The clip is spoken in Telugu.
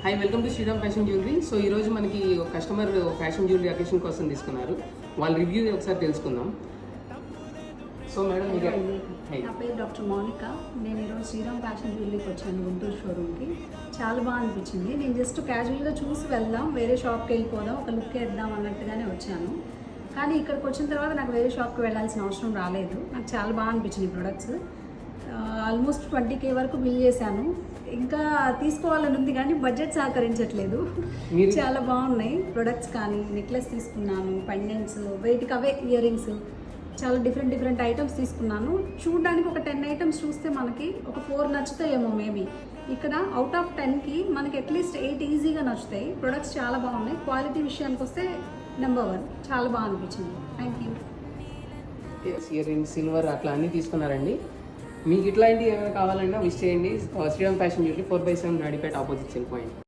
Hi, welcome to Sriram fashion jewellery. So ఈరోజు మనకి ఒక కస్టమర్ ఫ్యాషన్ జ్యువెలరీ అకేషన్ కోసం తీసుకున్నారు. వాళ్ళ రివ్యూ ఒకసారి తెలుసుకుందాం. సో మేడం, నా పేరు డాక్టర్ మౌనిక. నేను ఈరోజు శ్రీరామ్ ఫ్యాషన్ జ్యువెలరీకి వచ్చాను, గుంటూరు షోరూమ్కి. చాలా బాగా అనిపించింది. నేను జస్ట్ క్యాజువల్గా చూసి వెళ్దాం, వేరే షాప్కి వెళ్ళిపోదాం, ఒక లుక్ వేద్దాం అన్నట్టుగానే వచ్చాను. కానీ ఇక్కడికి వచ్చిన తర్వాత నాకు వేరే షాప్కి వెళ్ళాల్సిన అవసరం రాలేదు. నాకు చాలా బాగా అనిపించింది ప్రొడక్ట్స్. ఆల్మోస్ట్ 20K వరకు బిల్ చేశాను. ఇంకా తీసుకోవాలని ఉంది కానీ బడ్జెట్ సహకరించట్లేదు. చాలా బాగున్నాయి ప్రొడక్ట్స్. కానీ నెక్లెస్ తీసుకున్నాను, పెండెంట్స్, వెయిట్కి అవే ఇయర్ రింగ్స్, చాలా డిఫరెంట్ ఐటమ్స్ తీసుకున్నాను. చూడడానికి ఒక 10 ఐటమ్స్ చూస్తే మనకి ఒక 4 నచ్చుతాయేమో మేబీ. ఇక్కడ అవుట్ ఆఫ్ 10కి మనకి అట్లీస్ట్ 8 ఈజీగా నచ్చుతాయి. ప్రొడక్ట్స్ చాలా బాగున్నాయి. క్వాలిటీ విషయానికి వస్తే నెంబర్ 1. చాలా బాగా అనిపించింది. Thank you. Earring, silver అట్లా అన్నీ తీసుకున్నారండి. మీకు ఇట్లాంటివి ఏమైనా కావాలన్నా విష్ చేయండి. Sriram fashion jewellery 4/7 Nadipet opposite cell point.